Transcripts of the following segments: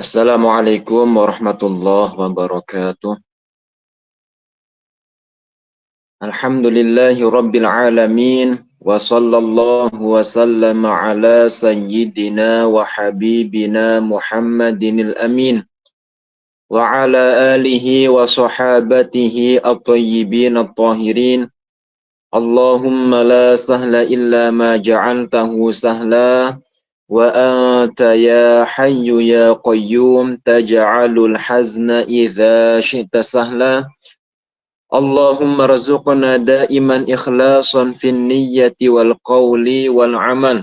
Assalamualaikum warahmatullahi wabarakatuh. Alhamdulillahi rabbil alamin wa sallallahu wa sallama ala sayyidina wa habibina Muhammadinil amin wa ala alihi wa sahabatihi at-tayyibin at-tahirin. Allahumma la sahla illa ma ja'altahu sahla wa anta ya hayyu ya qayyum taj'alul hazna idza syi'ta sahla. Allahumma razuqna daiman ikhlasan fin niyyati wal qawli wal amal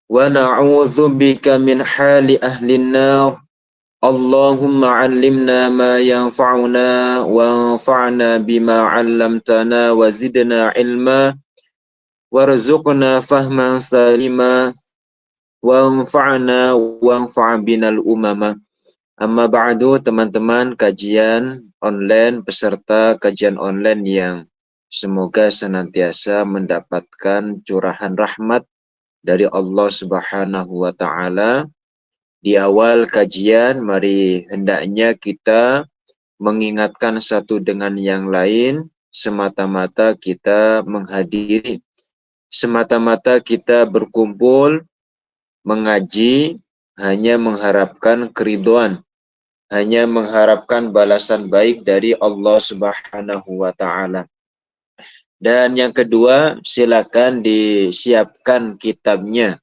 wa na'udzu bika min hali ahlin nar. Allahumma 'allimna ma yanfa'una wanfa'na bima 'allamtana wa zidna ilma warzuqna fahman salima wanfa'na wanfa' binal umama. Amma ba'du, teman-teman kajian online peserta kajian online yang semoga senantiasa mendapatkan curahan rahmat dari Allah Subhanahu wa taala. Di awal kajian, mari hendaknya kita mengingatkan satu dengan yang lain, semata-mata kita menghadiri, semata-mata kita berkumpul, mengaji, hanya mengharapkan keridhaan, hanya mengharapkan balasan baik dari Allah Subhanahu wa taala. Dan yang kedua, silakan disiapkan kitabnya.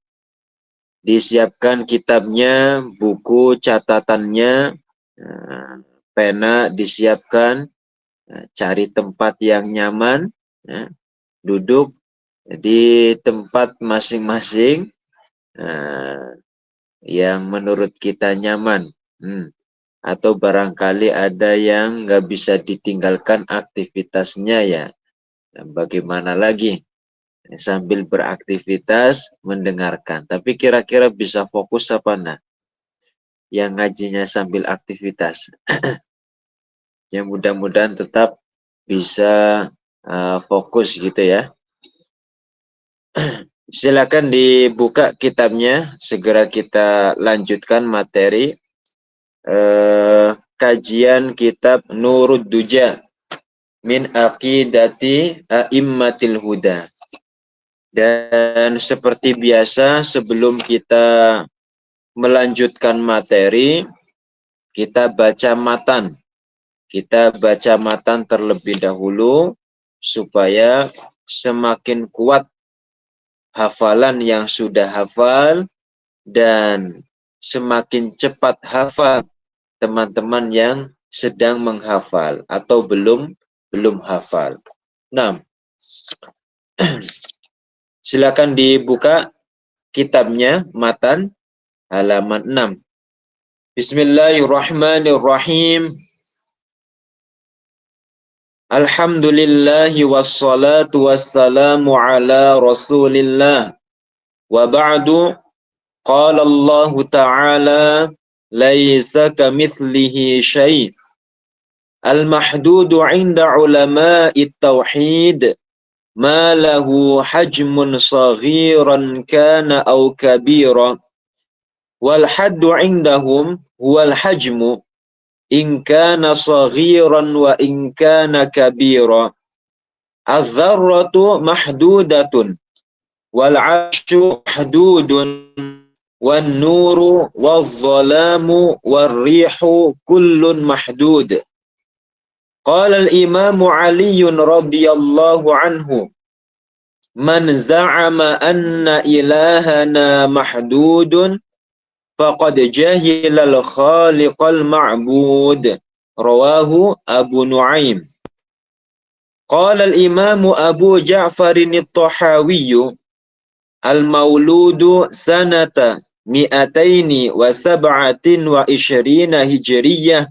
Disiapkan kitabnya, buku catatannya, pena disiapkan, cari tempat yang nyaman, duduk di tempat masing-masing yang menurut kita nyaman. Atau barangkali ada yang nggak bisa ditinggalkan aktivitasnya ya. Bagaimana lagi? Sambil beraktivitas mendengarkan. Tapi kira-kira bisa fokus apa nah? Yang ngajinya sambil aktivitas. Yang mudah-mudahan tetap bisa fokus gitu ya. Silakan dibuka kitabnya. Segera kita lanjutkan materi. Kajian kitab Nurud Duja min aqidati a'immatil huda. Dan seperti biasa, sebelum kita melanjutkan materi, kita baca matan. Kita baca matan terlebih dahulu supaya semakin kuat hafalan yang sudah hafal dan semakin cepat hafal teman-teman yang sedang menghafal atau belum hafal. 6. Silakan dibuka kitabnya, matan halaman 6. Bismillahirrahmanirrahim. Alhamdulillahi wassalatu wassalamu ala Rasulillah. Wa ba'du, qala Allah ta'ala laisa kamitslihi syai'. Al-mahdudu 'inda ulama'it tauhid ma lahu hajmun saghiran kana aw kabira wal haddu 'indahum huwal hajmu in kana saghiran wa in kana kabira. Az-dzarratu mahdudatun wal 'arsyu mahdudun wan nuru wadh-dhalamu war-rihu kullun mahdud. Qala al-Imam Ali radhiyallahu anhu, man za'ama anna ilahana mahdudun faqad jahila al-khaliqal ma'bud. Rawahu Abu Nuaim. Qala al-Imam Abu Ja'farin at-Tahawi, al-mauludu sanata 227 hijriyah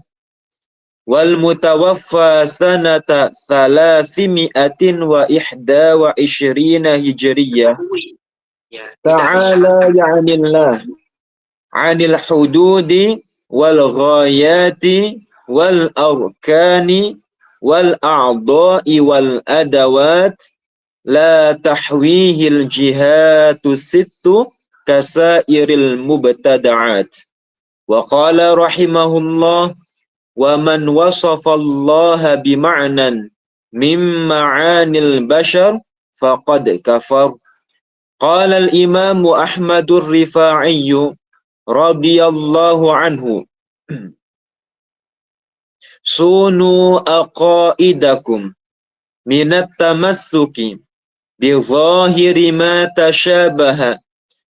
wal mutawaffa sanata 321 hijriyah. Ta'ala ya'nillah 'anil hududi wal ghayati wal arkani wal a'dha'i wal adawat la tahwihil jihatu sittu kasairil mubtada'at Wa qala rahimahullah wa man wasafa Allah bima'nan min ma'anil bashar faqad kafar. Qala al-Imam Ahmad ar-Rifa'i radhiyallahu anhu sunu aqaidakum minat tamassuki bi zahiri ma tashabaha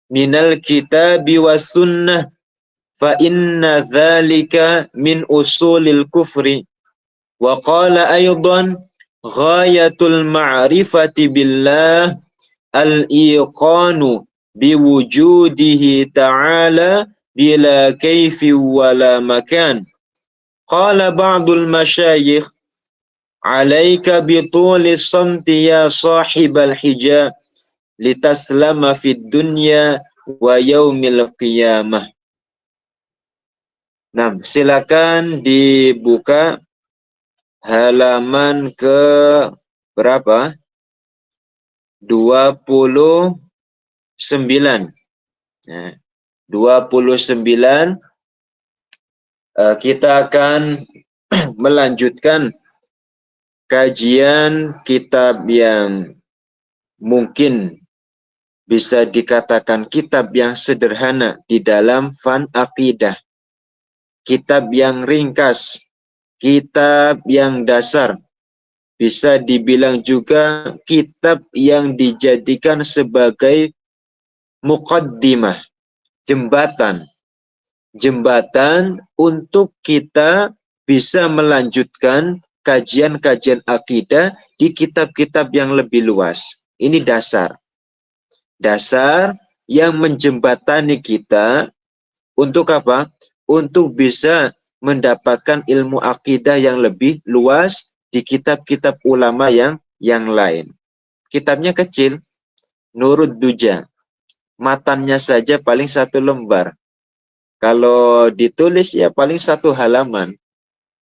minal kitabi was sunnah fa inna dzalika min usulil kufri. Wa qala aydan ghayatul ma'rifati billah al-iqanu biwujudihi ta'ala bila kayfi wala makan. Qala ba'dul masyayikh alaika bitulis samti ya sahibal hijab litaslama fid dunya wa yaumil qiyamah. Nah, silakan dibuka halaman ke berapa? 29. Nah, 29 kita akan melanjutkan kajian kitab yang mungkin bisa dikatakan kitab yang sederhana di dalam fan akidah. Kitab yang ringkas, kitab yang dasar, bisa dibilang juga kitab yang dijadikan sebagai muqaddimah, jembatan untuk kita bisa melanjutkan kajian-kajian akidah di kitab-kitab yang lebih luas. Ini dasar yang menjembatani kita untuk apa? Untuk bisa mendapatkan ilmu akidah yang lebih luas di kitab-kitab ulama yang lain. Kitabnya kecil, Nurud Duja. Matannya saja paling 1 lembar. Kalau ditulis ya paling 1 halaman.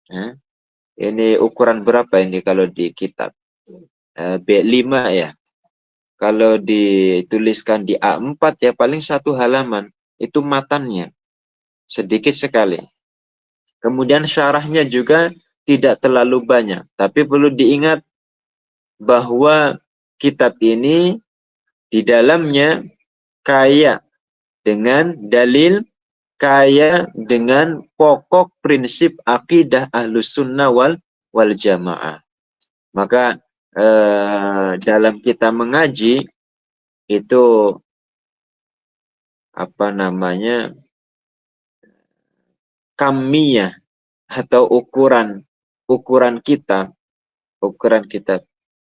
Nah, ini ukuran berapa ini kalau di kitab? B5 ya. Kalau dituliskan di A4 ya paling 1 halaman. Itu matannya. Sedikit sekali. Kemudian syarahnya juga tidak terlalu banyak. Tapi perlu diingat bahwa kitab ini di dalamnya kaya dengan dalil, kaya dengan pokok prinsip akidah Ahlus Sunnah wal Jamaah. Maka dalam kita mengaji itu kamiyah atau ukuran kitab,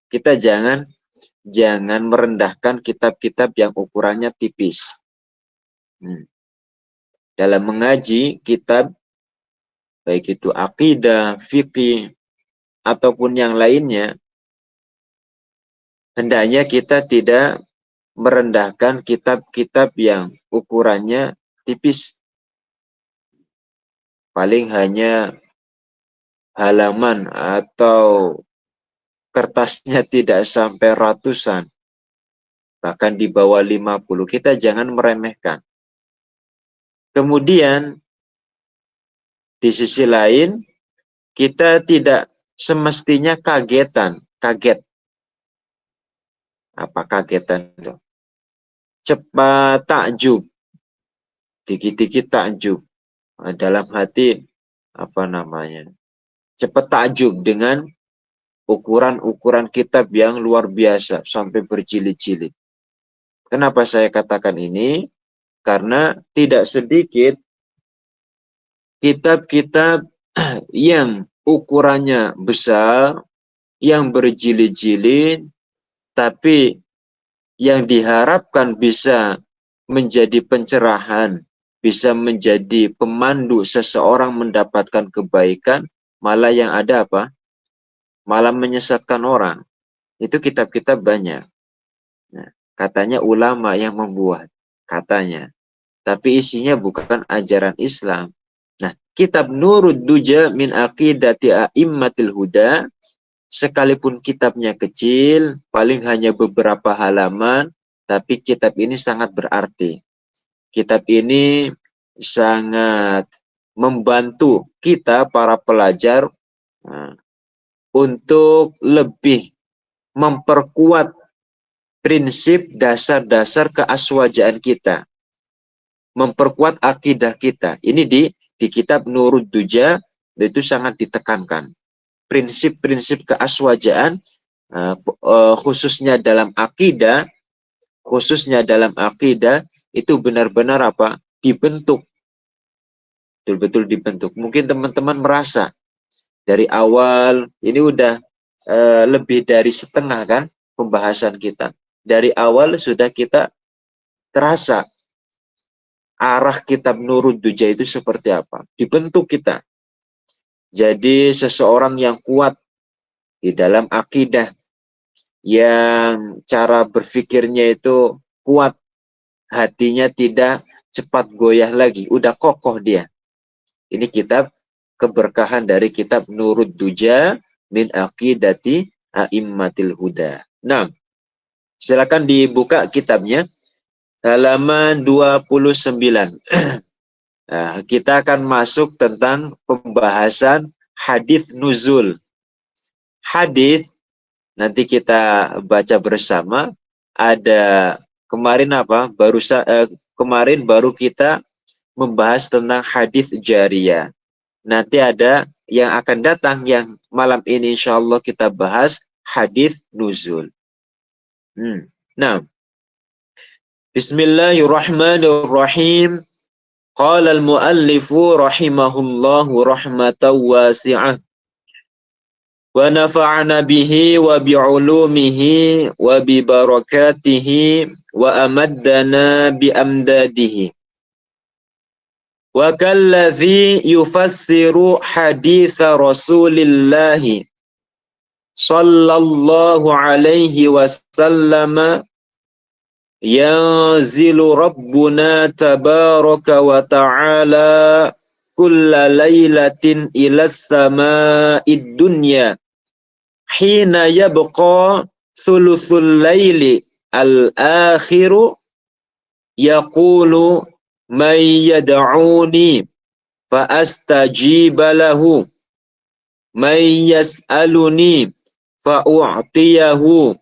kita jangan merendahkan kitab-kitab yang ukurannya tipis. Dalam mengaji kitab baik itu akidah, fikih ataupun yang lainnya, hendaknya kita tidak merendahkan kitab-kitab yang ukurannya tipis. Paling hanya halaman atau kertasnya tidak sampai ratusan, bahkan di bawah 50. Kita jangan meremehkan. Kemudian di sisi lain kita tidak semestinya kaget. Apa kagetan itu? Cepat takjub. Dikit-dikit takjub. Dalam hati cepat takjub dengan ukuran kitab yang luar biasa sampai berjilid-jilid. Kenapa saya katakan ini? Karena tidak sedikit kitab-kitab yang ukurannya besar, yang berjilid-jilid, tapi yang diharapkan bisa menjadi pencerahan, bisa menjadi pemandu seseorang mendapatkan kebaikan, malah yang ada apa? Malah menyesatkan orang. Itu kitab-kitab banyak. Nah, katanya ulama yang membuat, katanya. Tapi isinya bukan ajaran Islam. Nah, kitab Nurud Duja min Aqidati A'immatil Huda, sekalipun kitabnya kecil, paling hanya beberapa halaman, tapi kitab ini sangat berarti. Kitab ini sangat membantu kita para pelajar untuk lebih memperkuat prinsip dasar-dasar keaswajaan kita, memperkuat akidah kita. Ini di kitab Nurud Duja itu sangat ditekankan. Prinsip-prinsip keaswajaan khususnya dalam akidah, itu benar-benar apa? Dibentuk. Betul-betul dibentuk. Mungkin teman-teman merasa dari awal ini udah lebih dari setengah kan pembahasan kita. Dari awal sudah kita terasa arah kitab Nurud Duja itu seperti apa. Dibentuk kita. Jadi seseorang yang kuat di dalam akidah, yang cara berpikirnya itu kuat, hatinya tidak cepat goyah lagi, udah kokoh dia. Ini kitab keberkahan dari kitab Nurud Duja min aqidati a'immatil huda. Nah, silakan dibuka kitabnya halaman 29. Nah, kita akan masuk tentang pembahasan hadis nuzul. Hadis nanti kita baca bersama. Ada kemarin apa? Kemarin baru kita membahas tentang hadis jariyah. Nanti ada yang akan datang yang malam ini insya Allah kita bahas hadis nuzul. Nah, Bismillahirrahmanirrahim. Qala al-muallifu rahimahullahu rahmatan wasi'ah. Wa nafa'ana bihi wa bi'ulumihi wa bi barakatihi wa amaddana bi amdadihi. Wa kalladhi yufassiru haditha Rasulillahi sallallahu alaihi wasallam yanzilu rabbuna tabaraka wa ta'ala kulla laylatin ilas sama'id dunya hina yabqa thuluthul layli al-akhiru yaqulu may yad'uni fa astajiba lahu may yas'aluni fa u'tiyahu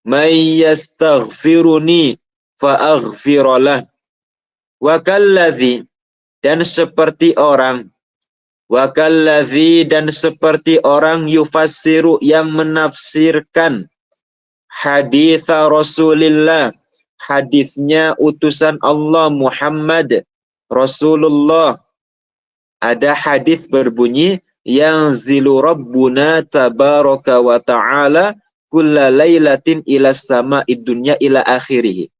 may yastaghfiruni fa aghfiralah. Wa kalladhi, dan seperti orang, wa kalladhi, dan seperti orang yufassiru, yang menafsirkan haditha Rasulillah, hadisnya utusan Allah Muhammad Rasulullah. Ada hadis berbunyi yang zilu rabbuna tabaraka wa ta'ala kulla laylatin ilas sama'id dunya ila akhirih.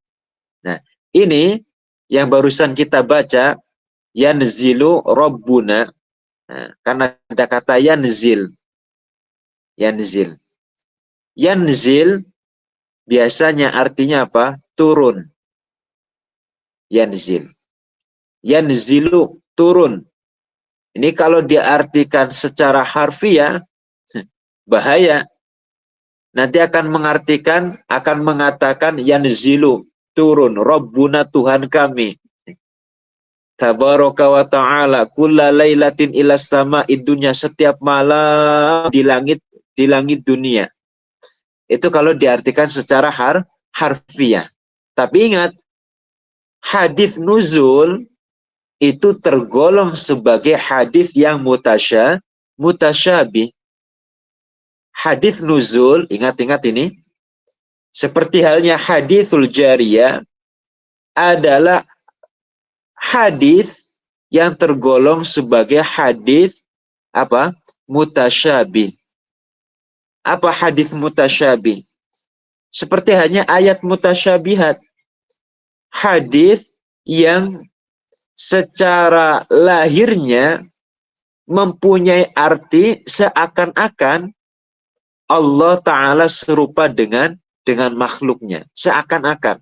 Nah, ini yang barusan kita baca, yanzilu rabbuna. Nah, karena ada kata yanzil. Yanzil. Yanzil biasanya artinya apa? Turun. Yanzil. Yanzilu, turun. Ini kalau diartikan secara harfiah, bahaya. Nanti akan mengartikan, akan mengatakan yanzilu, turun, Rabbuna, Tuhan kami. Tabaraka wa ta'ala kulla laylatin ilas sama'id dunya, setiap malam di langit dunia. Itu kalau diartikan secara harfiah. Tapi ingat, hadis nuzul itu tergolong sebagai hadis yang mutasyabih. Hadis nuzul, ingat-ingat ini, seperti halnya hadisul jariyah, adalah hadis yang tergolong sebagai hadis apa? Mutasyabih. Apa hadis mutasyabih? Seperti hanya ayat mutasyabihat. Hadis yang secara lahirnya mempunyai arti seakan-akan Allah Ta'ala serupa dengan makhluknya. Seakan-akan.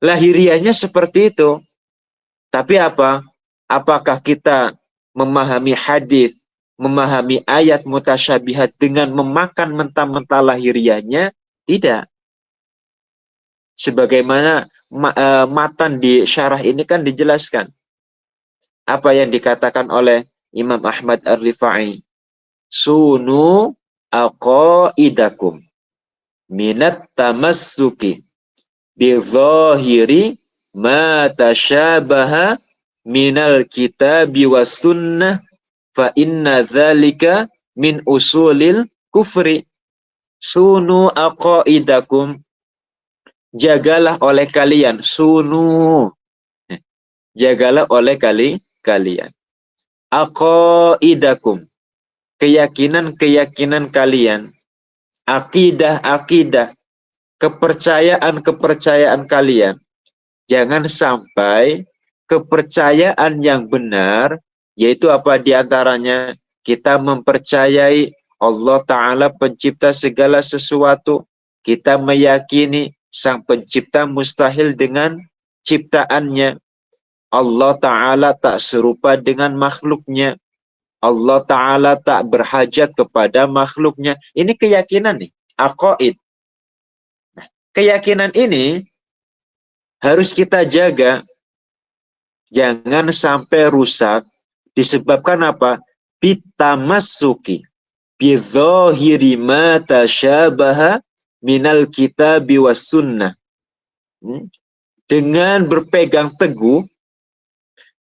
Lahiriahnya seperti itu. Tapi apa? Apakah kita memahami hadis, memahami ayat mutasyabihat dengan memakan mentah-mentah lahiriahnya? Tidak. Sebagaimana matan di syarah ini kan dijelaskan. Apa yang dikatakan oleh Imam Ahmad Ar-Rifai? Sunu aqaidakum minat tamassuki bizahiri ma tashabaha minal kitabi was sunnah fa inna dzalika min usulil kufri. Sunu aqaidakum, jagalah oleh kalian. Sunu, jagalah oleh kalian. Aqaidakum, keyakinan-keyakinan kalian. Akidah-akidah, kepercayaan-kepercayaan kalian. Jangan sampai kepercayaan yang benar, yaitu apa diantaranya? Kita mempercayai Allah Ta'ala pencipta segala sesuatu. Kita meyakini Sang Pencipta mustahil dengan ciptaannya. Allah Ta'ala tak serupa dengan makhluknya. Allah Ta'ala tak berhajat kepada makhluknya. Ini keyakinan nih, aqaid. Nah, keyakinan ini harus kita jaga. Jangan sampai rusak. Disebabkan apa? Bitamassuki bidhahiri ma tashabaha minal kitabi was sunnah. Dengan berpegang teguh,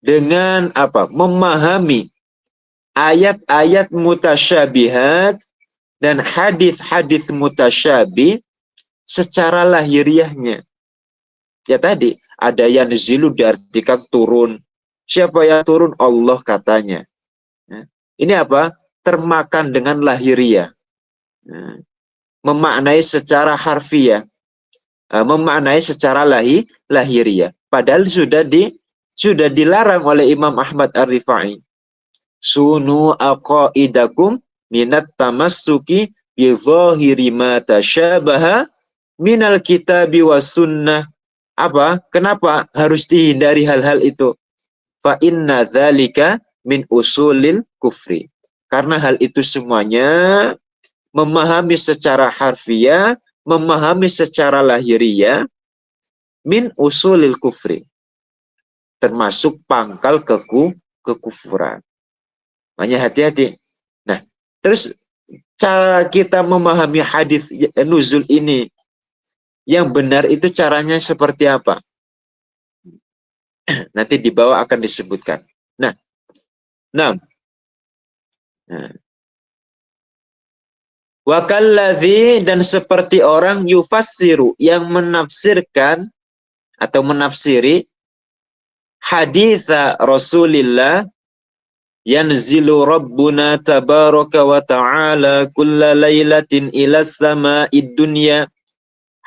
dengan apa? Memahami ayat-ayat mutasyabihat dan hadis-hadis mutasyabih secara lahiriahnya. Ya tadi, ada yang zilu diartikan turun. Siapa yang turun? Allah katanya. Ini apa? Termakan dengan lahiriah. Memaknai secara harfiah. Memaknai secara lahiriah. Padahal sudah dilarang oleh Imam Ahmad Ar-Rifai. Sunu aqaidakum minat tamassuki bi dhahiri ma tashabaha minal kitabi was sunnah. Apa? Kenapa harus dihindari hal-hal itu? Fa inna dzalika min usulil kufri. Karena hal itu semuanya memahami secara harfiah, memahami secara lahiriah min usulil kufri. Termasuk pangkal kekufuran. Makanya hati-hati. Nah, terus cara kita memahami hadis nuzul ini yang benar itu caranya seperti apa? Nanti di bawah akan disebutkan. Nah. Wa kalladzi, dan seperti orang yufassiru yang menafsirkan atau menafsiri haditha Rasulillah yanzilu Rabbuna tabaraka wa ta'ala kulla laylatin ila sama'id dunya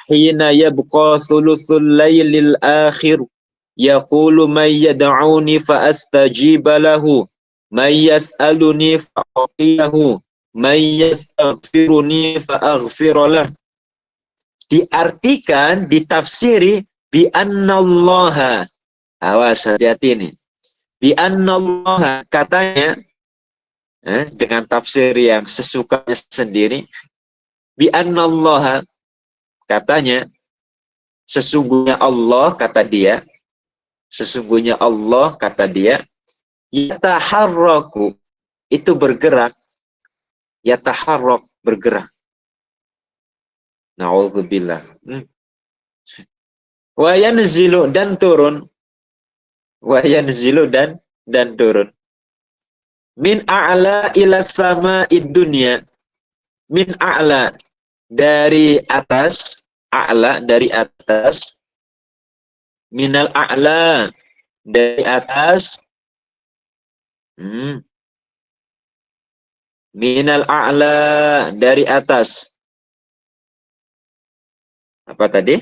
hina yabqa thuluthul laylil akhir yaqulu man yad'uni fa astajiba lahu man yas'aluni fa a'tiyahu man yastaghfiruni fa aghfiralah. Diartikan, ditafsiri bi annallaha. Awas, hati-hati ini. Bi annallaha, katanya dengan tafsir yang sesukanya sendiri. Bi annallaha, katanya, sesungguhnya Allah, kata dia, sesungguhnya Allah, kata dia, yataharraku, itu bergerak, yataharrak, bergerak. Na'udzubillah. Wa yanzilu, dan turun. Wa yanzilu, dan turun. Min a'la ila sama'id dunya. Min a'la, dari atas, a'la dari atas, minal a'la dari atas, minal a'la dari atas. Apa tadi?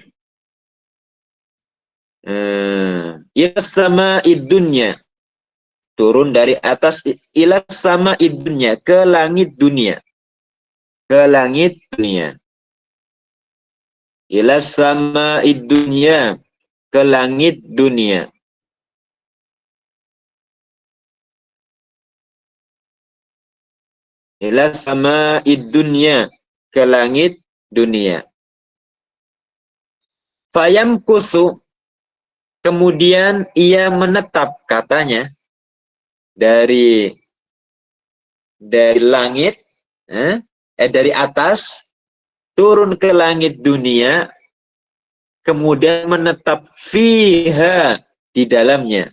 Ila sama'id dunya, turun dari atas, ila sama'id dunya, ke langit dunia. Ke langit dunia. Ila sama'id dunya, ke langit dunia. Ila sama'id dunya, ke langit dunia. Fayamkuthu, kemudian ia menetap, katanya. dari langit, dari atas turun ke langit dunia, kemudian menetap fiha di dalamnya.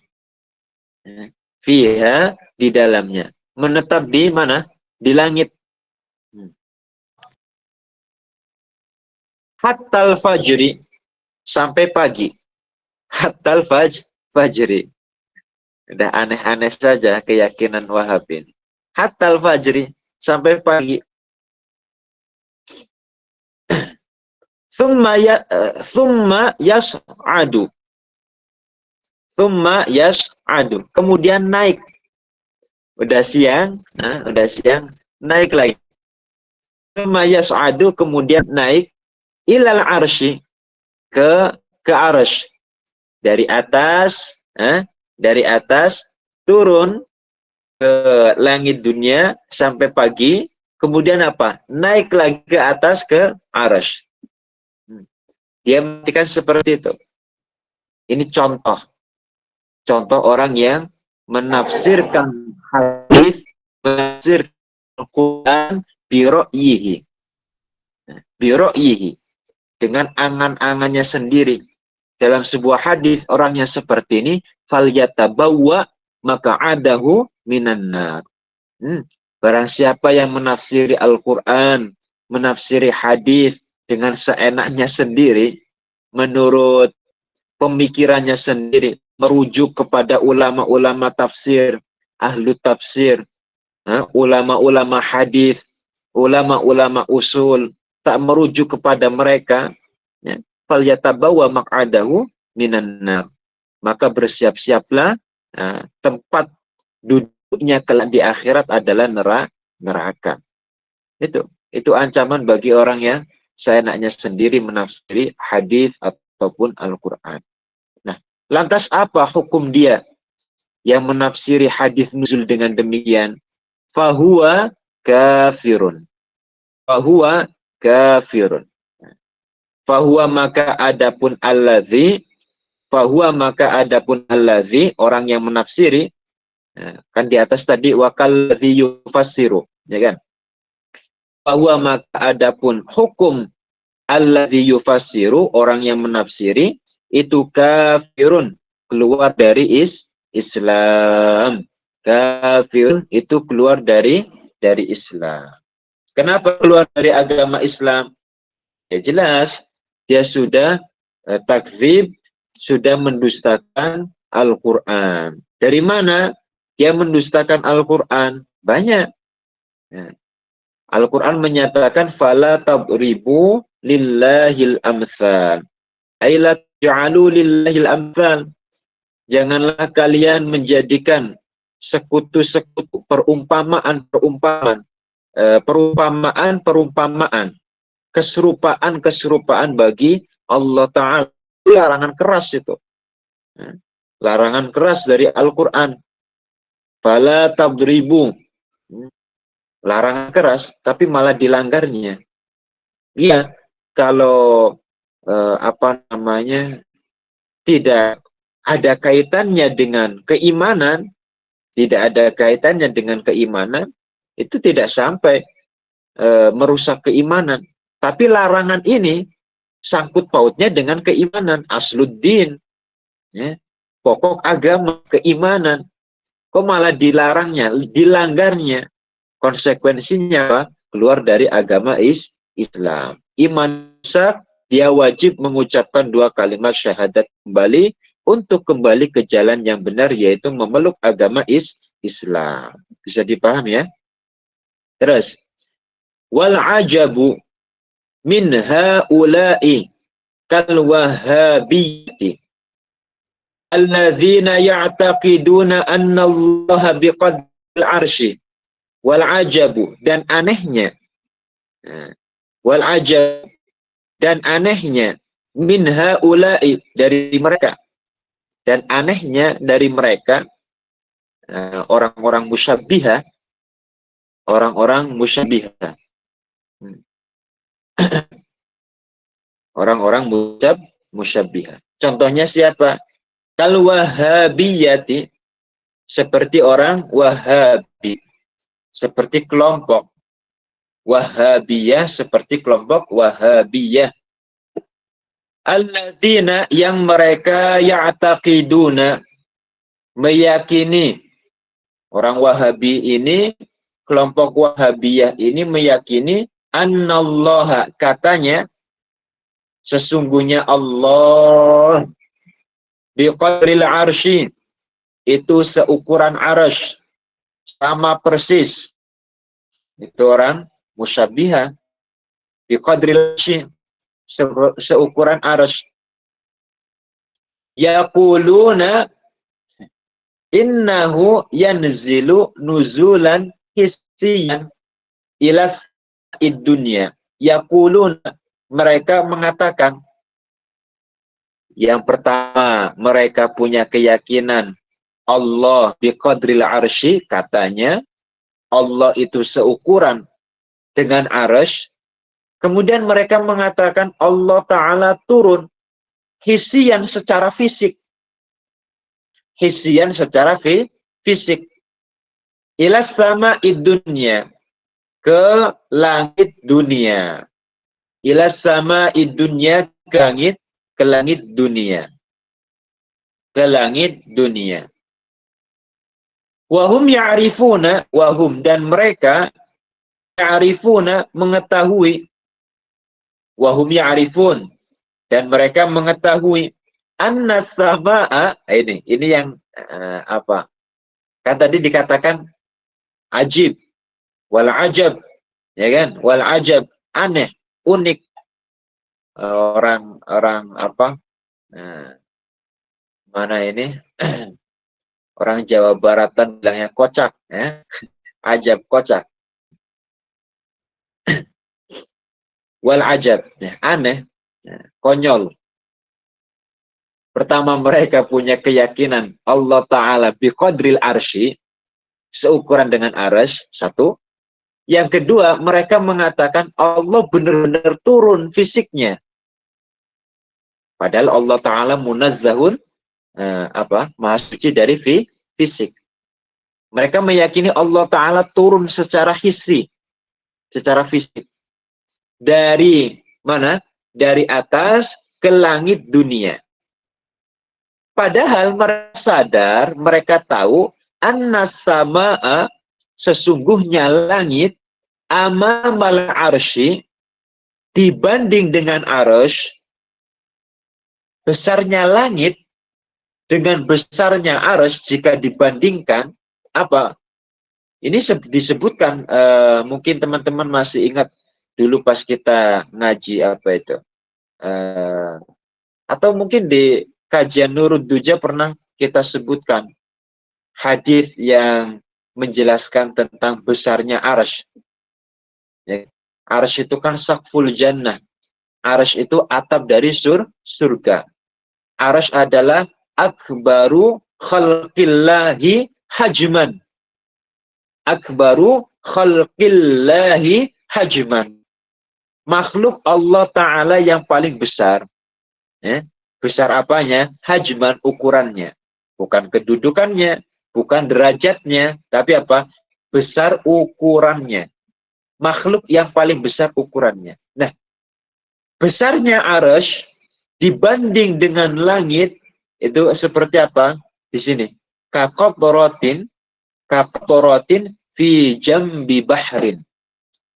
Fiha di dalamnya. Menetap di mana? Di langit. Hattal fajri, sampai pagi. Hattal fajri. Udah aneh-aneh saja keyakinan Wahhab ini. Hattal fajri, sampai pagi. Thumma yas'adu. Thumma yas'adu. Kemudian naik. Udah siang, naik lagi. Thumma yas'adu, kemudian naik ilal arsy, ke arsy. Dari atas turun ke langit dunia sampai pagi, kemudian apa? Naik lagi ke atas ke arsy. Dia mengatakan seperti itu. Ini contoh orang yang menafsirkan hadis, menafsirkan Al-Quran biro'yihi, dengan angan-angannya sendiri. Dalam sebuah hadis, orang yang seperti ini, falyatabawwa maq'adahu minan nar. Barang siapa yang menafsiri Al-Quran, menafsiri hadis dengan seenaknya sendiri, menurut pemikirannya sendiri, merujuk kepada ulama-ulama tafsir, ahlu tafsir, ulama-ulama hadis, ulama-ulama usul, tak merujuk kepada mereka, falyatabawa maq'adahu minan nar. Maka bersiap-siaplah, tempat duduknya kelak di akhirat adalah neraka. Itu ancaman bagi orang yang seenaknya sendiri menafsiri hadis ataupun Al-Quran. Nah, lantas apa hukum dia yang menafsiri hadis nuzul dengan demikian? Fahuwa kafirun. Fahuwa kafirun. Fahuwa maka adapun allazi, orang yang menafsiri, kan di atas tadi wakallazi yufassiru, ya kan? Fahuwa maka adapun hukum allazi yufassiru, orang yang menafsiri, itu kafirun, keluar dari Islam. Kafirun itu keluar dari Islam. Kenapa keluar dari agama Islam? Ya jelas, dia sudah takzib, sudah mendustakan Al-Quran. Dari mana dia mendustakan Al-Quran? Banyak. Al-Quran menyatakan fala tadribu lillahil amsal. Ay la taj'alu lillahil amsal. Janganlah kalian menjadikan sekutu-sekutu, perumpamaan, keserupaan bagi Allah Ta'ala. Larangan keras itu. Larangan keras dari Al-Quran. Fala tadribu. Larangan keras, tapi malah dilanggarnya. Iya, kalau tidak ada kaitannya dengan keimanan, itu tidak sampai merusak keimanan. Tapi larangan ini sangkut pautnya dengan keimanan, asluddin, ya, pokok agama, keimanan. Kok malah dilarangnya, dilanggarnya? Konsekuensinya apa? Keluar dari agama Islam. Iman sah, dia wajib mengucapkan 2 kalimat syahadat kembali untuk kembali ke jalan yang benar, yaitu memeluk agama Islam. Bisa dipahami ya? Terus, wal ajabu min haula'i kal wahabiyyati alladzina ya'taqiduna anna Allah biqadril arsy. Wal ajabu, dan anehnya, min haula'i, dari mereka, dan anehnya dari mereka, orang-orang musyabbihah, orang-orang musyabbihah. Contohnya siapa? Kal wahabiyyati, seperti orang Wahabi, seperti kelompok Wahabiyah, seperti kelompok Wahabiyah. Alladzina, yang mereka ya'taqiduna, meyakini. Orang Wahabi ini, kelompok Wahabiyah ini meyakini annallaha, katanya sesungguhnya Allah biqadril arsy, itu seukuran arsy, sama persis. Itu orang musyabihah, biqadril arsy, seukuran arsy. Yaquluna innahu yanzilu nuzulan hissiyan ila dunya. Yaquluna, mereka mengatakan, yang pertama mereka punya keyakinan Allah biqadril arsy, katanya Allah itu seukuran dengan arsy. Kemudian mereka mengatakan Allah Ta'ala turun hisian secara fisik. Hisian secara fisik. Ila sama dunya, ke langit dunia. Ila sama dunya, ke langit dunia. Ke langit dunia. Wahum ya'rifuna, wahum, dan mereka ya'rifuna, mengetahui. Wahum ya'rifun, dan mereka mengetahui anna sama'a, ini yang apa? Kan tadi dikatakan ajib, wal ajab, ya kan? Wal ajab, aneh, unik. Orang apa? Mana ini? Orang Jawa Baratan bilangnya kocak, ya? Ajab, kocak. Wal ajab, ya, aneh, ya, konyol. Pertama, mereka punya keyakinan Allah Ta'ala biqadril arsy, seukuran dengan arsy, satu. Yang kedua, mereka mengatakan Allah benar-benar turun fisiknya. Padahal Allah Ta'ala munazzahun, maha suci dari fisik. Mereka meyakini Allah Ta'ala turun secara hissi, secara fisik. Dari mana? Dari atas ke langit dunia. Padahal mereka sadar, mereka tahu anna sama'a, sesungguhnya langit, amamal arsy, dibanding dengan arsy, besarnya langit dengan besarnya arsy jika dibandingkan, apa? Ini disebutkan, mungkin teman-teman masih ingat dulu pas kita ngaji apa itu. Atau mungkin di kajian Nurud Duja pernah kita sebutkan hadis yang menjelaskan tentang besarnya arsy. Ya, arsy itu kan saqful jannah. Arsy itu atap dari surga. Arsy adalah akbaru khalqillahi hajman. Akbaru khalqillahi hajman. Makhluk Allah Ta'ala yang paling besar. Ya. Besar apanya? Hajman, ukurannya. Bukan kedudukannya, bukan derajatnya, tapi apa? Besar ukurannya. Makhluk yang paling besar ukurannya. Nah, besarnya arsy dibanding dengan langit itu seperti apa? Di sini. Kaqatratin fi jambi bahrin.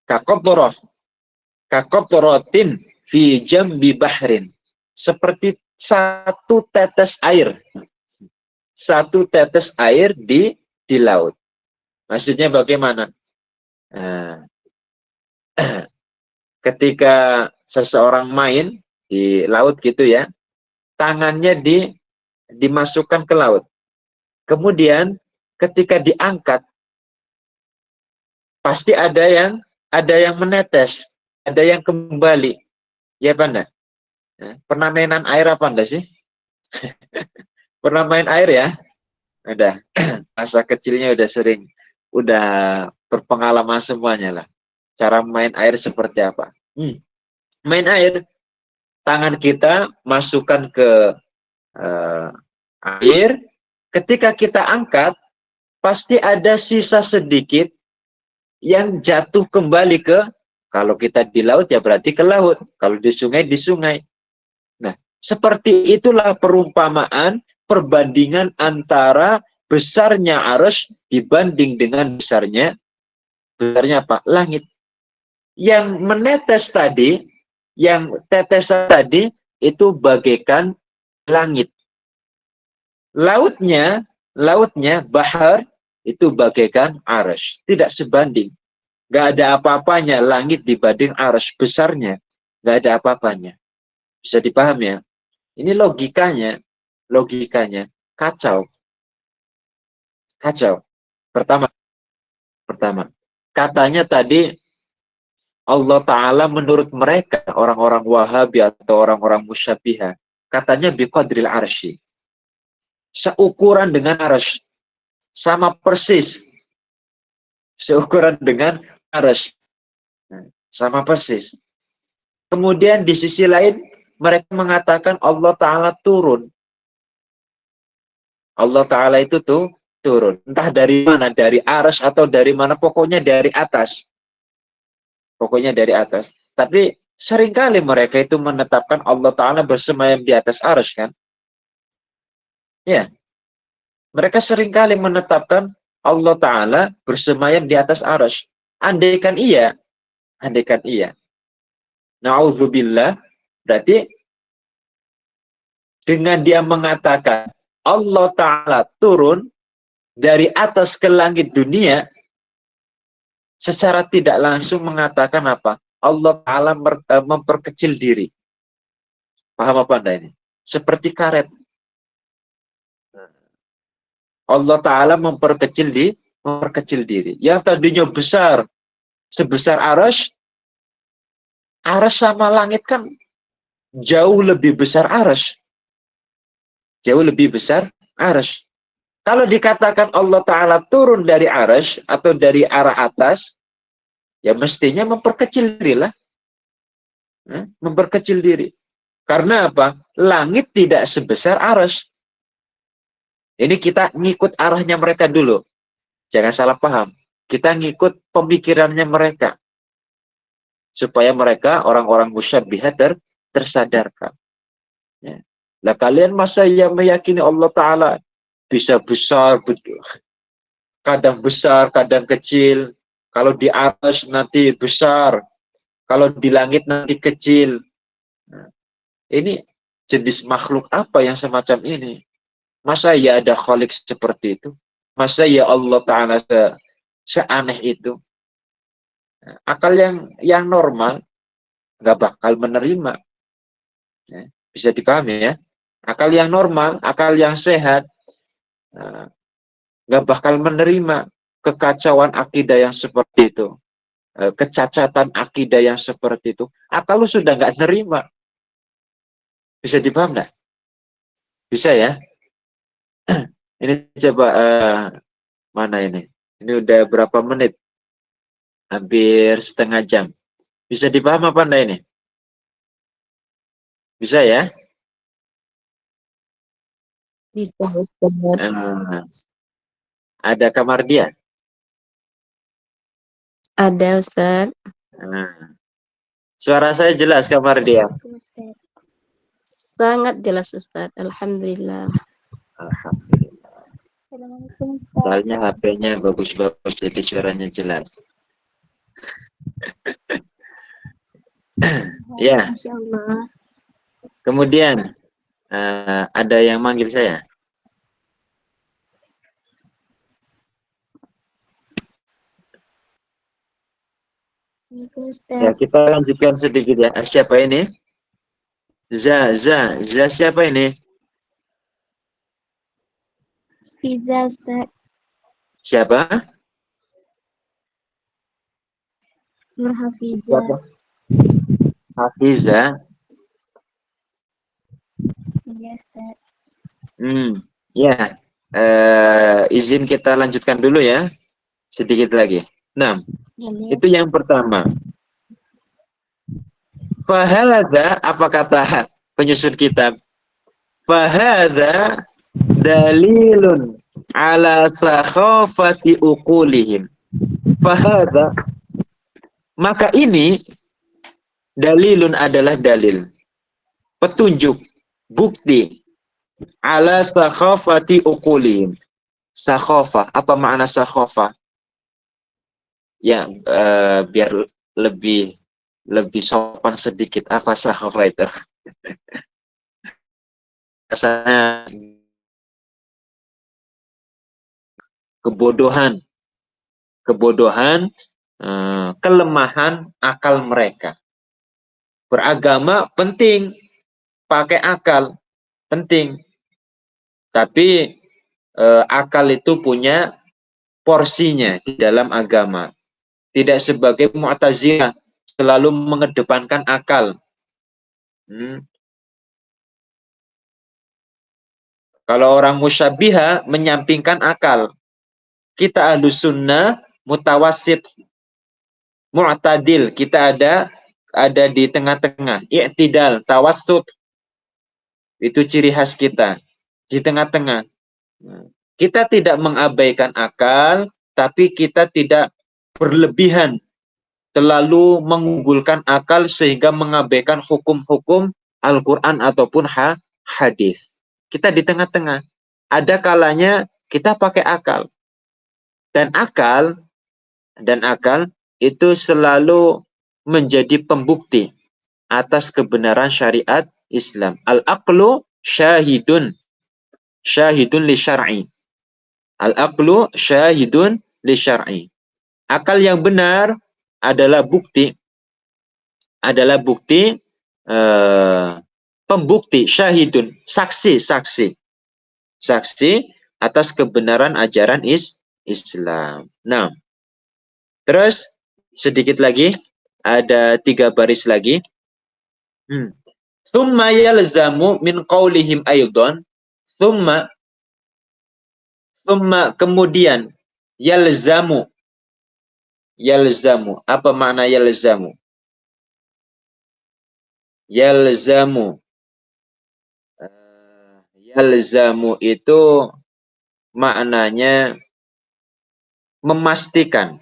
Kaqatratin fi jambi bahrin. Seperti satu tetes air. Satu tetes air di laut. Maksudnya bagaimana? Ketika seseorang main di laut gitu ya, tangannya dimasukkan ke laut. Kemudian ketika diangkat, pasti ada yang menetes, ada yang kembali. Ya Pak? Pernah mainan air apa enggak sih? Pernah main air ya? Udah. Masa kecilnya udah sering. Udah berpengalaman semuanya lah. Cara main air seperti apa? Main air. Tangan kita masukkan ke air. Ketika kita angkat, pasti ada sisa sedikit yang jatuh kembali ke, kalau kita di laut ya berarti ke laut, kalau di sungai di sungai. Nah, seperti itulah perumpamaan perbandingan antara besarnya arsy dibanding dengan besarnya apa? Langit. Yang menetes tadi, yang tetesan tadi itu bagaikan langit. Lautnya bahar itu bagaikan arsy, tidak sebanding. Gak ada apa-apanya langit dibanding arsy besarnya, gak ada apa-apanya. Bisa dipahami ya? Ini logikanya kacau. Pertama, katanya tadi Allah Ta'ala menurut mereka, orang-orang Wahabi atau orang-orang Musyabihah, katanya biqadril arsy. Seukuran dengan arsy. Sama persis. Seukuran dengan arsy. Sama persis. Kemudian di sisi lain, mereka mengatakan Allah Ta'ala turun. Allah Ta'ala itu tuh turun. Entah dari mana, dari arsy atau dari mana, pokoknya dari atas. Pokoknya dari atas. Tapi seringkali mereka itu menetapkan Allah Ta'ala bersemayam di atas arsy kan. Ya. Mereka seringkali menetapkan Allah Ta'ala bersemayam di atas arsy. Andaikan iya. Na'udzubillah. Berarti dengan dia mengatakan Allah Ta'ala turun dari atas ke langit dunia, secara tidak langsung mengatakan apa? Allah Ta'ala memperkecil diri. Paham apa Anda ini? Seperti karet. Allah Ta'ala memperkecil diri. Yang tadinya besar, sebesar arsy, arsy sama langit kan jauh lebih besar arsy. Jauh lebih besar arsy. Kalau dikatakan Allah Ta'ala turun dari arsy atau dari arah atas, ya mestinya memperkecil diri lah. Memperkecil diri. Karena apa? Langit tidak sebesar arsy. Ini kita ngikut arahnya mereka dulu. Jangan salah paham. Kita ngikut pemikirannya mereka. Supaya mereka, orang-orang musyabihah tersadarkan. Ya. Lah kalian masa yang meyakini Allah Ta'ala bisa besar, kadang besar, kadang kecil. Kalau di atas nanti besar. Kalau di langit nanti kecil. Nah, ini jenis makhluk apa yang semacam ini? Masa ya ada khalik seperti itu? Masa ya Allah Ta'ala seaneh itu? Nah, akal yang normal nggak bakal menerima. Ya, bisa dipahami ya? Akal yang normal, akal yang sehat, nggak bakal menerima kekacauan akidah yang seperti itu. Kecacatan akidah yang seperti itu. Akal lu sudah nggak nerima. Bisa dipaham nggak? Bisa ya? Ini coba mana ini? Ini udah berapa menit? Hampir setengah jam. Bisa dipaham apa enggak ini? Bisa ya? Bisa, Ustaz. Ada kamar dia? Ada, Ustaz. Suara saya jelas kamar dia? Sangat jelas, Ustaz. Alhamdulillah. Alhamdulillah. Soalnya HP-nya bagus-bagus, jadi suaranya jelas. Ya. Insyaallah. Kemudian ada yang manggil saya. Ya, kita lanjutkan sedikit ya. Siapa ini? Za siapa ini? Fiza, Ustaz. Siapa? Nurhafiza. Siapa? Hafiza. Iya, Ustaz. Ya. Izin kita lanjutkan dulu ya. Sedikit lagi. Nah, itu yang pertama. Fahadha, apa kata penyusun kitab? Fahadha dalilun ala sakhafati uqulihim. Fahadha, maka ini dalilun adalah dalil, petunjuk, bukti, ala sakhafati uqulihim. Sakhafah, apa makna sakhafah? Ya, biar lebih sopan sedikit, apa sakhafah itu? Rasanya kebodohan, kelemahan akal mereka. Beragama penting, pakai akal penting, tapi akal itu punya porsinya di dalam agama. Tidak sebagai Mu'tazilah selalu mengedepankan akal. Kalau orang musyabbiha menyampingkan akal. Kita Ahlus Sunnah mutawassit, mu'tadil. Kita ada di tengah-tengah. I'tidal, tawassut. Itu ciri khas kita. Di tengah-tengah. Kita tidak mengabaikan akal, tapi kita tidak berlebihan, terlalu mengunggulkan akal sehingga mengabaikan hukum-hukum Al-Quran ataupun hadis. Kita di tengah-tengah. Ada kalanya kita pakai akal. Dan akal itu selalu menjadi pembukti atas kebenaran syariat Islam. Al-aqlu syahidun li syar'i. Al-aqlu syahidun li syar'i. Akal yang benar adalah bukti pembukti, syahidun, saksi atas kebenaran ajaran Islam. Nah, terus sedikit lagi, ada 3 baris lagi. Tsumma yalzamu min qaulihim aidan. Tsumma kemudian yalzamu. Apa makna yalzamu? Yalzamu itu maknanya memastikan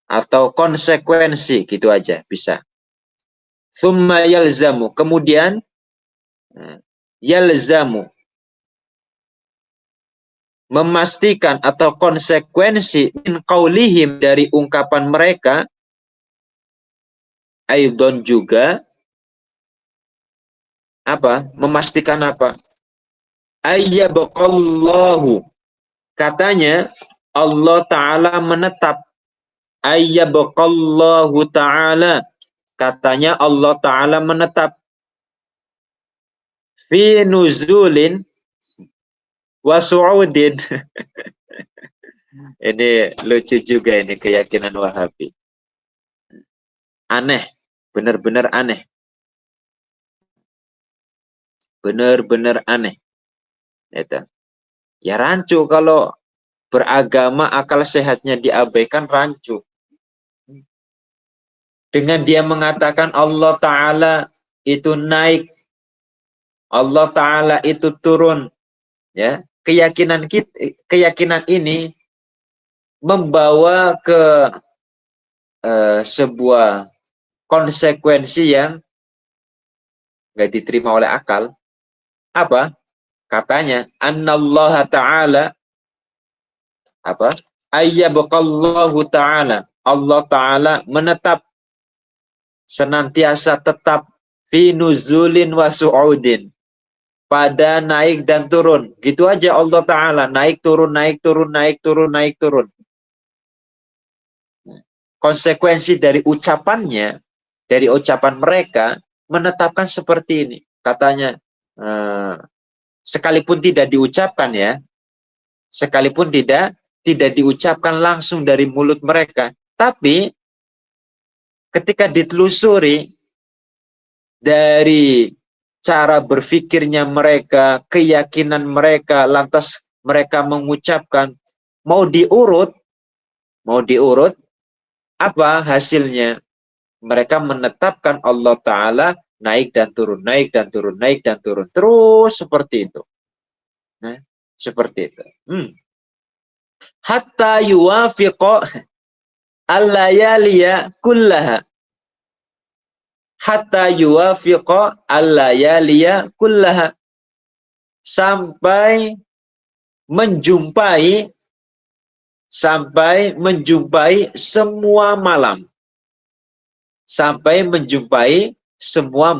atau konsekuensi, gitu aja bisa. Tsumma yalzamu, kemudian yalzamu, memastikan atau konsekuensi min qaulihim, dari ungkapan mereka, aidon juga, apa? Memastikan apa? Ayyabaqallahu, katanya Allah Ta'ala menetap. Ayyabaqallahu Ta'ala, katanya Allah Ta'ala menetap. Fi nuzulin wa su'udin. Ini lucu juga, ini keyakinan Wahabi. Aneh, benar-benar aneh. Benar-benar aneh. Itu. Ya rancu kalau beragama akal sehatnya diabaikan, rancu. Dengan dia mengatakan Allah Ta'ala itu naik, Allah Ta'ala itu turun, ya, keyakinan ini membawa ke sebuah konsekuensi yang nggak diterima oleh akal. Apa? Katanya annallaha ta'ala, apa? Ayyabaqallahu ta'ala, Allah Ta'ala menetap, senantiasa tetap, fi nuzulin wa su'udin, pada naik dan turun. Gitu aja Allah Ta'ala, naik turun, naik turun, naik turun, naik turun. Konsekuensi dari ucapannya, dari ucapan mereka, menetapkan seperti ini. Katanya, sekalipun tidak diucapkan, ya, sekalipun tidak diucapkan langsung dari mulut mereka, tapi ketika ditelusuri dari cara berpikirnya mereka, keyakinan mereka, lantas mereka mengucapkan, mau diurut, apa hasilnya? Mereka menetapkan Allah Ta'ala naik dan turun, naik dan turun, naik dan turun, terus seperti itu. Nah, seperti itu. Hatta yuwafiqa al-layaliya kullaha. Hatta yuwafiqa al-layaliya kullaha. Sampai menjumpai semua malam. Sampai menjumpai semua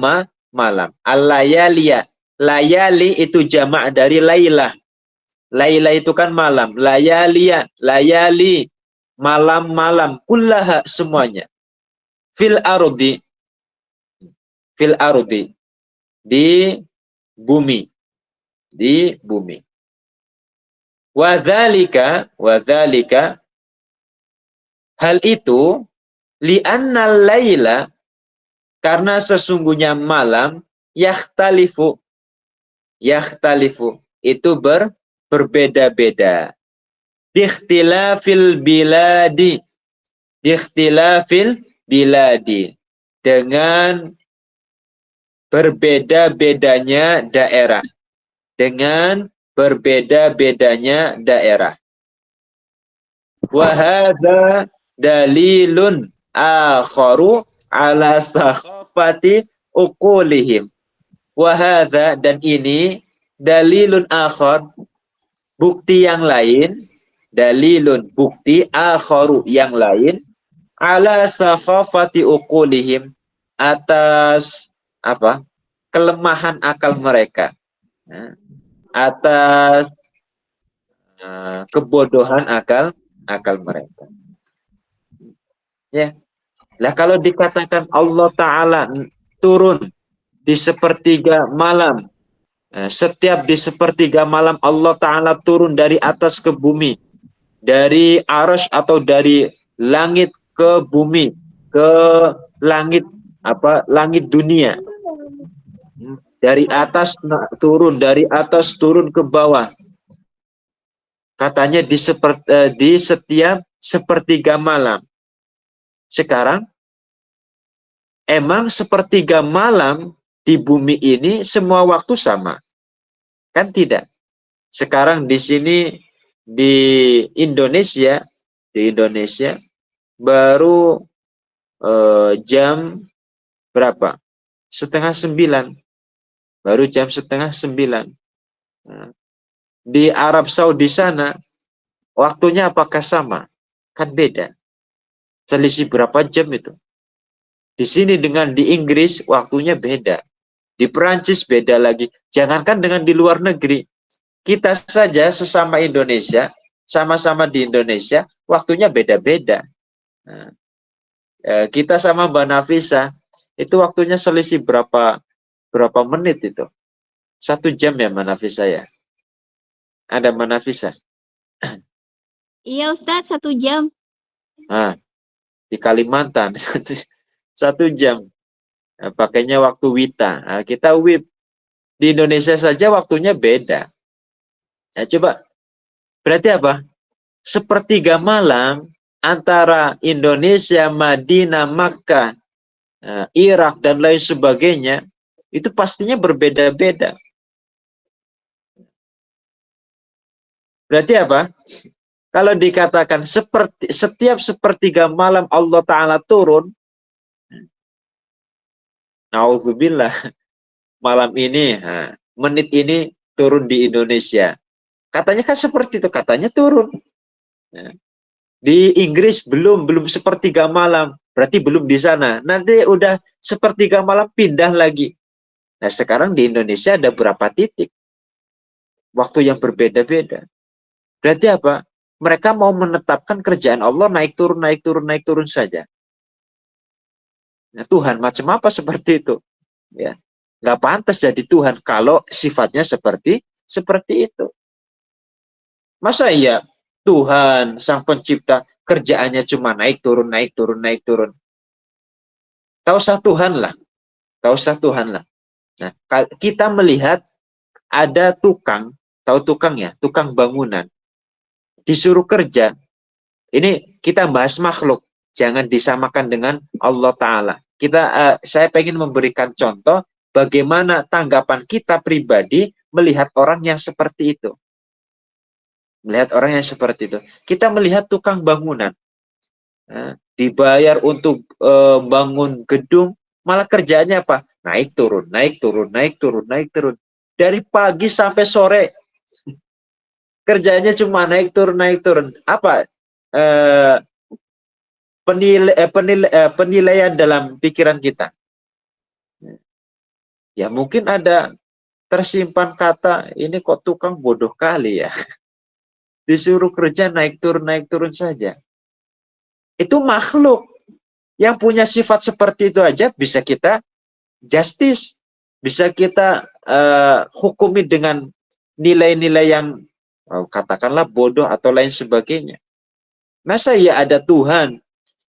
malam. Al-layaliya. Layali itu jamak dari laylah. Layla itu kan malam. Layaliya. Layali. Malam-malam. Kullaha semuanya. Fil ardi. Fil ardi. Di bumi. Di bumi. Wadzalika. Hal itu. Li'annal layla. Karena sesungguhnya malam. Yakhtalifu. Itu berbeda-beda. Biikhtilafil biladi. Dengan berbeda-bedanya daerah. Wa hadza dalilun akharu ala sakhafati uqulihim. Wa hadza, dan ini dalilun akhar, bukti yang lain, bukti akharu yang lain, ala sakhafati uqulihim, atas apa? Kelemahan akal mereka. Atas kebodohan akal mereka. Ya. Lah kalau dikatakan Allah Ta'ala turun di sepertiga malam, setiap di sepertiga malam Allah Ta'ala turun dari atas ke bumi, dari arasy atau dari langit ke bumi, ke langit langit dunia, dari atas turun, dari atas turun ke bawah. Katanya di setiap sepertiga malam. Sekarang emang sepertiga malam di bumi ini semua waktu sama? Kan tidak. Sekarang di sini di Indonesia baru jam berapa? 8:30. Baru jam 8:30. Di Arab Saudi sana waktunya apakah sama? Kan beda. Selisih berapa jam itu? Di sini dengan di Inggris waktunya beda. Di Perancis beda lagi. Jangankan dengan di luar negeri. Kita saja sesama Indonesia, sama-sama di Indonesia, waktunya beda-beda. Nah, kita sama Mbak Nafisa, itu waktunya selisih berapa menit itu? 1 jam ya Mbak Nafisa ya? Ada Mbak Nafisa? Iya Ustadz, 1 jam. Nah, di Kalimantan 1 jam. Nah, pakainya waktu WITA. Nah, kita WIB. Di Indonesia saja waktunya beda. Nah, coba. Berarti apa? Sepertiga malam antara Indonesia, Madinah, Makkah, Irak, dan lain sebagainya, itu pastinya berbeda-beda. Berarti apa? Kalau dikatakan setiap sepertiga malam Allah Ta'ala turun, Nauzubillah, malam ini, menit ini turun di Indonesia. Katanya kan seperti itu, katanya turun. Di Inggris belum sepertiga malam, berarti belum di sana. Nanti udah sepertiga malam pindah lagi. Nah sekarang di Indonesia ada berapa titik? Waktu yang berbeda-beda. Berarti apa? Mereka mau menetapkan kerjaan Allah naik turun saja. Nah, Tuhan macam apa seperti itu? Ya, nggak pantas jadi Tuhan kalau sifatnya seperti itu. Masa iya Tuhan Sang Pencipta kerjaannya cuma naik turun? Tak usah Tuhan lah. Nah, kita melihat ada tukang, tahu tukang ya, tukang bangunan, disuruh kerja. Ini kita bahas makhluk, jangan disamakan dengan Allah Ta'ala. Saya pengen memberikan contoh bagaimana tanggapan kita pribadi melihat orang yang seperti itu. Melihat orang yang seperti itu. Kita melihat tukang bangunan. Dibayar untuk bangun gedung, malah kerjanya apa? Naik turun, naik turun, naik turun, naik turun. Dari pagi sampai sore, kerjanya cuma naik turun, naik turun. Apa? Penilaian dalam pikiran kita. Ya mungkin ada tersimpan kata, ini kok tukang bodoh kali ya. Disuruh kerja naik turun saja. Itu makhluk yang punya sifat seperti itu aja bisa kita justice, bisa kita hukumi dengan nilai-nilai yang katakanlah bodoh atau lain sebagainya. Masa ya ada Tuhan,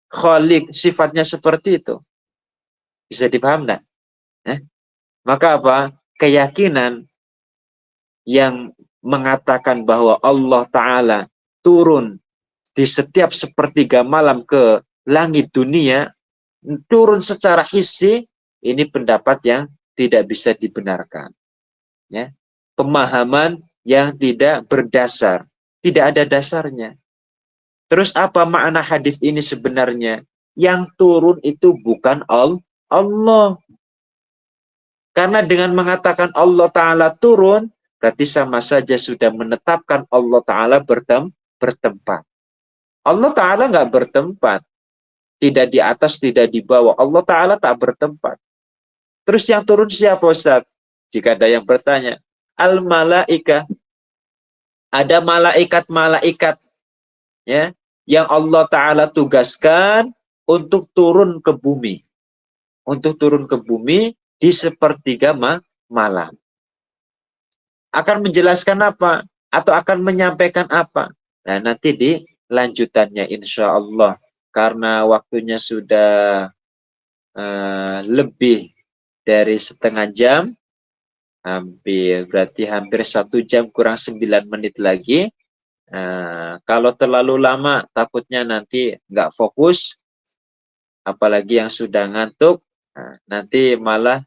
Khalik, sifatnya seperti itu? Bisa dipaham enggak? Maka apa? Keyakinan yang mengatakan bahwa Allah Ta'ala turun di setiap sepertiga malam ke langit dunia, turun secara hissi, ini pendapat yang tidak bisa dibenarkan. Ya. Pemahaman yang tidak berdasar, tidak ada dasarnya. Terus apa makna hadis ini sebenarnya? Yang turun itu bukan Allah. Karena dengan mengatakan Allah Ta'ala turun, berarti sama saja sudah menetapkan Allah Ta'ala bertempat. Allah Ta'ala nggak bertempat. Tidak di atas, tidak di bawah. Allah Ta'ala tak bertempat. Terus yang turun siapa Ustaz? Jika ada yang bertanya. Al-malaika. Ada malaikat-malaikat ya, yang Allah Ta'ala tugaskan untuk turun ke bumi. Untuk turun ke bumi di sepertiga malam. Akan menjelaskan apa? Atau akan menyampaikan apa? Nah, nanti di lanjutannya insya Allah. Karena waktunya sudah lebih dari setengah jam, berarti hampir 1 jam kurang 9 menit lagi. Kalau terlalu lama takutnya nanti nggak fokus, apalagi yang sudah ngantuk, nanti malah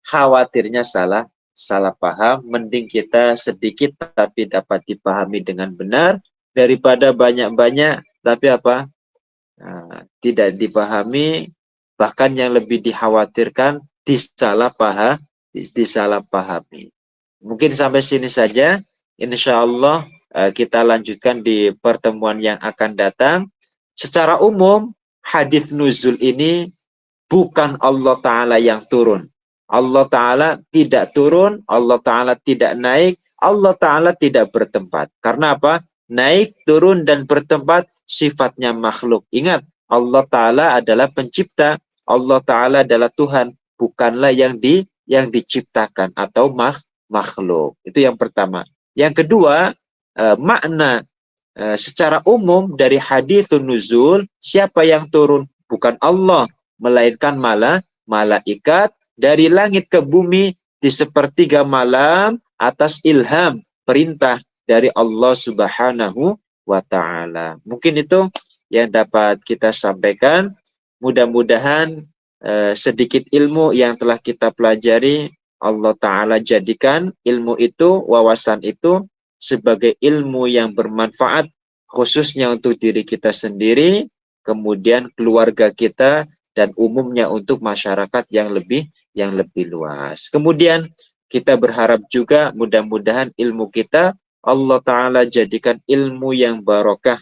khawatirnya salah paham. Mending kita sedikit tapi dapat dipahami dengan benar daripada banyak-banyak tapi apa? Tidak dipahami, bahkan yang lebih dikhawatirkan disalahpahami. Mungkin sampai sini saja. Insya Allah kita lanjutkan di pertemuan yang akan datang. Secara umum, hadis nuzul ini bukan Allah Ta'ala yang turun. Allah Ta'ala tidak turun, Allah Ta'ala tidak naik, Allah Ta'ala tidak bertempat. Karena apa? Naik, turun, dan bertempat sifatnya makhluk. Ingat, Allah Ta'ala adalah pencipta, Allah Ta'ala adalah Tuhan, bukanlah yang diciptakan atau makhluk. Itu yang pertama. Yang kedua, makna secara umum dari haditsun nuzul, siapa yang turun? Bukan Allah, melainkan malaikat dari langit ke bumi di sepertiga malam atas ilham, perintah dari Allah Subhanahu wa Ta'ala. Mungkin itu yang dapat kita sampaikan. Mudah-mudahan sedikit ilmu yang telah kita pelajari, Allah Ta'ala jadikan ilmu itu, wawasan itu sebagai ilmu yang bermanfaat khususnya untuk diri kita sendiri, kemudian keluarga kita, dan umumnya untuk masyarakat yang lebih luas. Kemudian kita berharap juga mudah-mudahan ilmu kita Allah Ta'ala jadikan ilmu yang barokah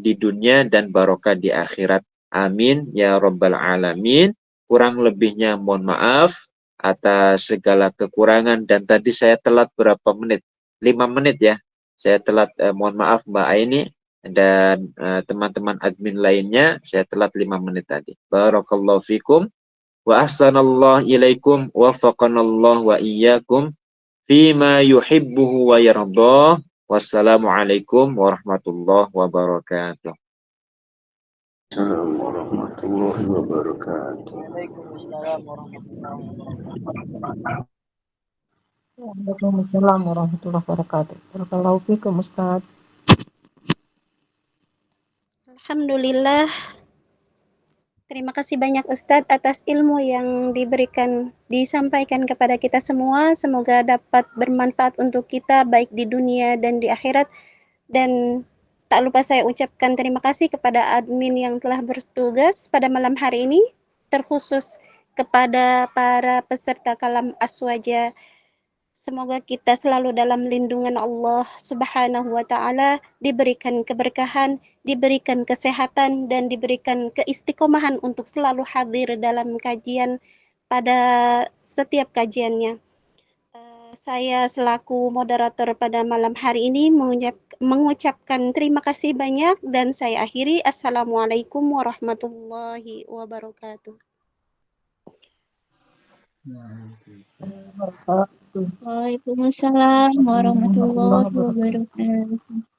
di dunia dan barokah di akhirat. Amin ya rabbal alamin. Kurang lebihnya mohon maaf atas segala kekurangan, dan tadi saya telat berapa menit? 5 menit ya. Saya telat, mohon maaf Mbak Aini dan teman-teman admin lainnya, saya telat 5 menit tadi. Barakallahu fikum wa ahsanallahu ilaikum wa faqanallahu wa iyyakum fima yuhibbuhu wa yardah. Wassalamualaikum warahmatullahi wabarakatuh. Assalamualaikum warahmatullahi wabarakatuh. Waalaikumsalam warahmatullahi wabarakatuh. Barakallahu fikum Ustaz. Alhamdulillah. Terima kasih banyak Ustadz atas ilmu yang disampaikan kepada kita semua. Semoga dapat bermanfaat untuk kita baik di dunia dan di akhirat. Dan tak lupa saya ucapkan terima kasih kepada admin yang telah bertugas pada malam hari ini, terkhusus kepada para peserta kalam aswaja. Semoga kita selalu dalam lindungan Allah Subhanahu wa Ta'ala, diberikan keberkahan, diberikan kesehatan, dan diberikan keistiqomahan untuk selalu hadir dalam kajian pada setiap kajiannya. Saya selaku moderator pada malam hari ini mengucapkan terima kasih banyak dan saya akhiri. Assalamualaikum warahmatullahi wabarakatuh. Wabarakatuh. Waalaikumsalam warahmatullahi Warahmatullahi wabarakatuh. wabarakatuh.